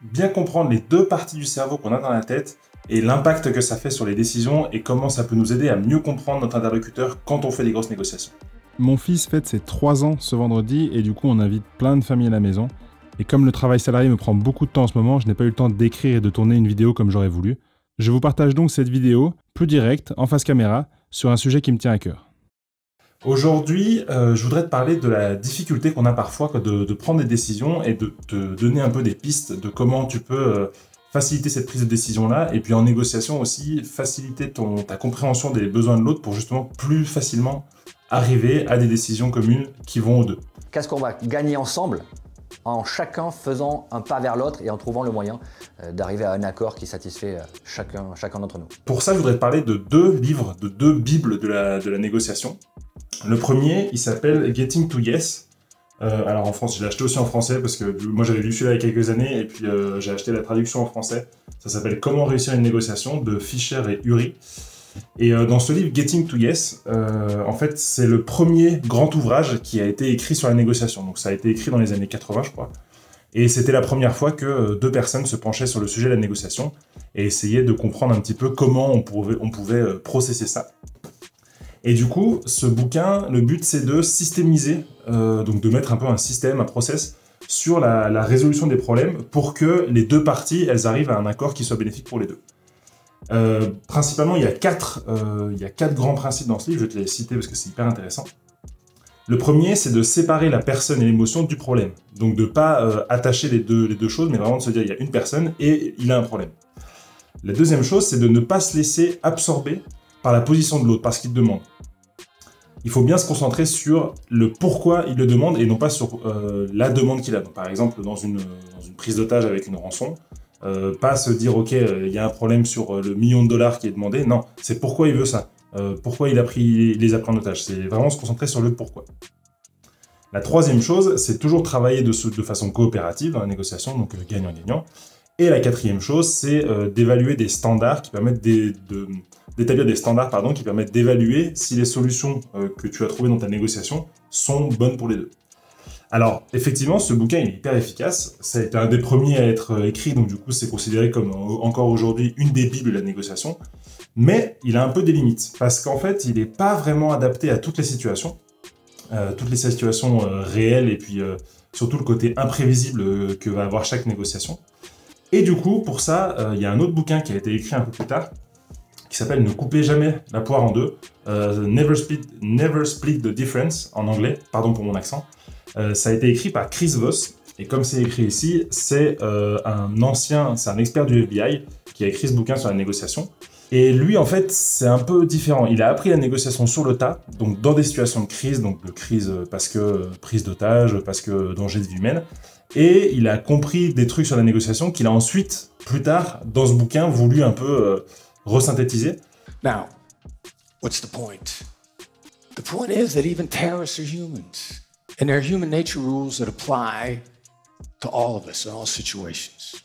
bien comprendre les deux parties du cerveau qu'on a dans la tête et l'impact que ça fait sur les décisions et comment ça peut nous aider à mieux comprendre notre interlocuteur quand on fait des grosses négociations. Mon fils fête ses 3 ans ce vendredi et du coup on invite plein de familles à la maison. Et comme le travail salarié me prend beaucoup de temps en ce moment, je n'ai pas eu le temps d'écrire et de tourner une vidéo comme j'aurais voulu. Je vous partage donc cette vidéo, plus directe, en face caméra, sur un sujet qui me tient à cœur. Aujourd'hui, je voudrais te parler de la difficulté qu'on a parfois de prendre des décisions et de te donner un peu des pistes de comment tu peux faciliter cette prise de décision-là et puis en négociation aussi, faciliter ta compréhension des besoins de l'autre pour justement plus facilement arriver à des décisions communes qui vont aux deux. Qu'est-ce qu'on va gagner ensemble en chacun faisant un pas vers l'autre et en trouvant le moyen d'arriver à un accord qui satisfait chacun d'entre nous. Pour ça, je voudrais te parler de 2 livres, de 2 bibles de la négociation. Le premier, il s'appelle Getting to Yes. Alors en France, je l'ai acheté aussi en français parce que moi j'avais lu celui-là il y a quelques années et puis j'ai acheté la traduction en français. Ça s'appelle Comment réussir une négociation de Fisher et Ury. Et dans ce livre, Getting to Yes, en fait, c'est le premier grand ouvrage qui a été écrit sur la négociation. Donc ça a été écrit dans les années 80, je crois. Et c'était la première fois que 2 personnes se penchaient sur le sujet de la négociation et essayaient de comprendre un petit peu comment on pouvait processer ça. Et du coup, ce bouquin, le but c'est de systémiser, donc de mettre un peu un système, un process sur la résolution des problèmes pour que les 2 parties, elles arrivent à un accord qui soit bénéfique pour les 2. Principalement, il y a 4 grands principes dans ce livre, je vais te les citer parce que c'est hyper intéressant. Le premier, c'est de séparer la personne et l'émotion du problème. Donc de ne pas attacher les deux choses, mais vraiment de se dire il y a une personne et il a un problème. La deuxième chose, c'est de ne pas se laisser absorber par la position de l'autre, par ce qu'il te demande. Il faut bien se concentrer sur le pourquoi il le demande et non pas sur la demande qu'il a. Donc, par exemple, dans une prise d'otage avec une rançon, pas se dire « Ok, il y a un problème sur le $1 million qui est demandé ». Non, c'est pourquoi il veut ça. Pourquoi il les a pris en otage. C'est vraiment se concentrer sur le pourquoi. La troisième chose, c'est toujours travailler de façon coopérative dans la négociation, donc gagnant-gagnant. Et la quatrième chose, c'est d'évaluer des standards qui permettent d'établir des standards qui permettent d'évaluer si les solutions que tu as trouvées dans ta négociation sont bonnes pour les deux. Alors, effectivement, ce bouquin il est hyper efficace. Ça a été un des premiers à être écrit, donc du coup, c'est considéré comme encore aujourd'hui une des bibles de la négociation. Mais il a un peu des limites, parce qu'en fait, il n'est pas vraiment adapté à toutes les situations réelles, et puis surtout le côté imprévisible que va avoir chaque négociation. Et du coup, pour ça, il y a un autre bouquin qui a été écrit un peu plus tard, qui s'appelle « Ne coupez jamais la poire en deux », Never split the difference, en anglais, pardon pour mon accent. Ça a été écrit par Chris Voss, et comme c'est écrit ici, c'est un expert du FBI qui a écrit ce bouquin sur la négociation. Et lui, en fait, c'est un peu différent. Il a appris la négociation sur le tas, donc dans des situations de crise, donc de crise parce que prise d'otage, parce que danger de vie humaine. Et il a compris des trucs sur la négociation qu'il a ensuite, plus tard, dans ce bouquin, voulu un peu resynthétiser. Now, what's the point? The point is that even terrorists are humans. And there are human nature rules that apply to all of us in all situations.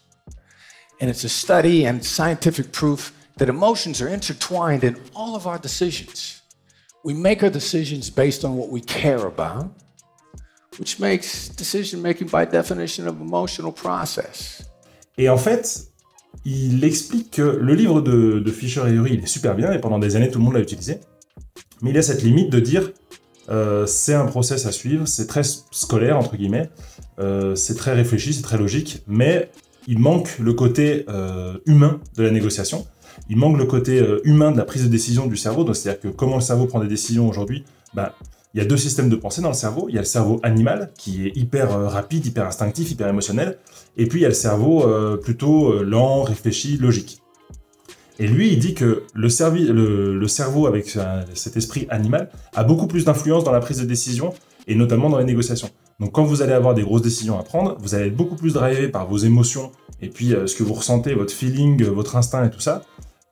And it's a study and scientific proof that emotions are intertwined in all of our decisions. We make our decisions based on what we care about, which makes decision-making by definition of emotional process. Et en fait, il explique que le livre de Fisher et Ury, il est super bien, et pendant des années, tout le monde l'a utilisé. Mais il y a cette limite de dire, c'est un process à suivre, c'est très scolaire, entre guillemets, c'est très réfléchi, c'est très logique, mais il manque le côté humain de la négociation. Il manque le côté humain de la prise de décision du cerveau, c'est-à-dire que comment le cerveau prend des décisions aujourd'hui, il y a 2 systèmes de pensée dans le cerveau. Il y a le cerveau animal, qui est hyper rapide, hyper instinctif, hyper émotionnel, et puis il y a le cerveau plutôt lent, réfléchi, logique. Et lui, il dit que le cerveau, avec cet esprit animal, a beaucoup plus d'influence dans la prise de décision, et notamment dans les négociations. Donc quand vous allez avoir des grosses décisions à prendre, vous allez être beaucoup plus drivé par vos émotions, et puis ce que vous ressentez, votre feeling, votre instinct et tout ça,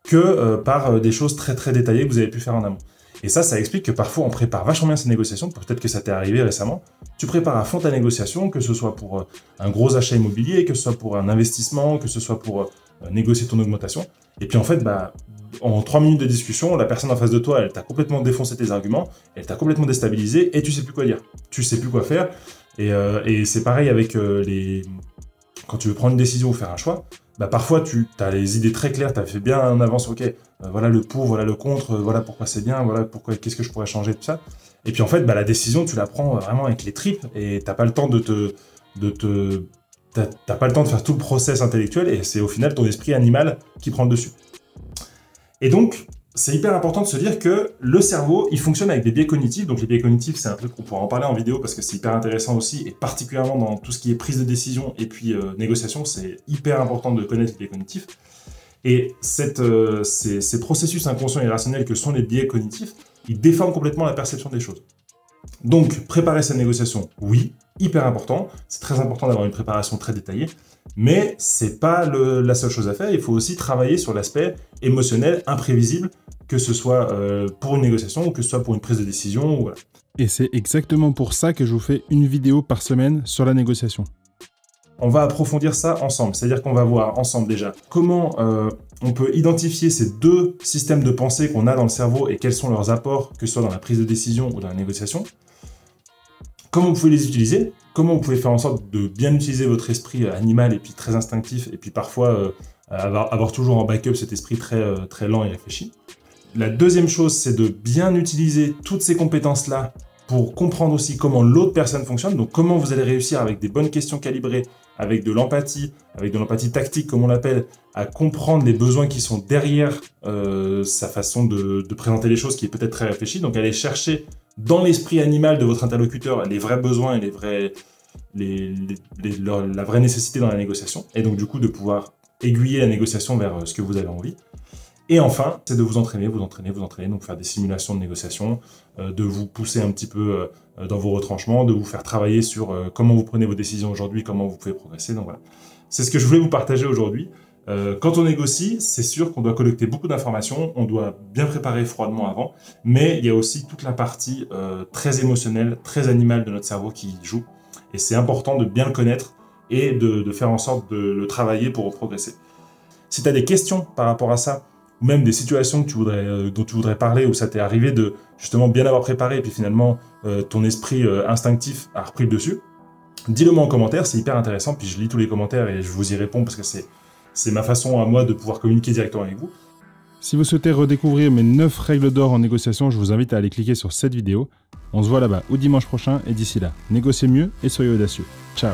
que par des choses très très détaillées que vous avez pu faire en amont. Et ça explique que parfois on prépare vachement bien ces négociations, peut-être que ça t'est arrivé récemment, tu prépares à fond ta négociation, que ce soit pour un gros achat immobilier, que ce soit pour un investissement, que ce soit pour négocier ton augmentation, et puis en fait, en 3 minutes de discussion, la personne en face de toi, elle t'a complètement défoncé tes arguments, elle t'a complètement déstabilisé, et tu sais plus quoi dire, tu sais plus quoi faire, et c'est pareil avec quand tu veux prendre une décision ou faire un choix, bah parfois tu as les idées très claires, tu as fait bien en avance, ok, voilà le pour, voilà le contre, voilà pourquoi c'est bien, voilà pourquoi, qu'est-ce que je pourrais changer, tout ça. Et puis en fait, bah, la décision, tu la prends vraiment avec les tripes et t'as pas le temps t'as pas le temps de faire tout le process intellectuel et c'est au final ton esprit animal qui prend le dessus. Et donc, c'est hyper important de se dire que le cerveau, il fonctionne avec des biais cognitifs. Donc les biais cognitifs, c'est un truc qu'on pourra en parler en vidéo parce que c'est hyper intéressant aussi, et particulièrement dans tout ce qui est prise de décision et puis négociation, c'est hyper important de connaître les biais cognitifs. Et ces processus inconscients et irrationnels que sont les biais cognitifs, ils déforment complètement la perception des choses. Donc, préparer sa négociation, oui, hyper important. C'est très important d'avoir une préparation très détaillée, mais c'est pas la seule chose à faire. Il faut aussi travailler sur l'aspect émotionnel, imprévisible, que ce soit pour une négociation ou que ce soit pour une prise de décision. Voilà. Et c'est exactement pour ça que je vous fais une vidéo par semaine sur la négociation. On va approfondir ça ensemble, c'est-à-dire qu'on va voir ensemble déjà comment on peut identifier ces deux systèmes de pensée qu'on a dans le cerveau et quels sont leurs apports, que ce soit dans la prise de décision ou dans la négociation. Comment vous pouvez les utiliser, comment vous pouvez faire en sorte de bien utiliser votre esprit animal et puis très instinctif, et puis parfois avoir toujours en backup cet esprit très lent et réfléchi. La deuxième chose, c'est de bien utiliser toutes ces compétences-là pour comprendre aussi comment l'autre personne fonctionne, donc comment vous allez réussir avec des bonnes questions calibrées, avec de l'empathie tactique comme on l'appelle, à comprendre les besoins qui sont derrière sa façon de présenter les choses qui est peut-être très réfléchie, donc aller chercher dans l'esprit animal de votre interlocuteur les vrais besoins et la vraie nécessité dans la négociation, et donc du coup de pouvoir aiguiller la négociation vers ce que vous avez envie. Et enfin, c'est de vous entraîner, donc faire des simulations de négociation, de vous pousser un petit peu dans vos retranchements, de vous faire travailler sur comment vous prenez vos décisions aujourd'hui, comment vous pouvez progresser. Donc voilà, c'est ce que je voulais vous partager aujourd'hui. Quand on négocie, c'est sûr qu'on doit collecter beaucoup d'informations, on doit bien préparer froidement avant, mais il y a aussi toute la partie très émotionnelle, très animale de notre cerveau qui joue. Et c'est important de bien le connaître et de faire en sorte de le travailler pour progresser. Si tu as des questions par rapport à ça, ou même des situations que dont tu voudrais parler, où ça t'est arrivé de justement bien avoir préparé, et puis finalement ton esprit instinctif a repris le dessus, dis-le moi en commentaire, c'est hyper intéressant, puis je lis tous les commentaires et je vous y réponds parce que c'est ma façon à moi de pouvoir communiquer directement avec vous. Si vous souhaitez redécouvrir mes 9 règles d'or en négociation, je vous invite à aller cliquer sur cette vidéo. On se voit là-bas ou dimanche prochain, et d'ici là, négociez mieux et soyez audacieux. Ciao!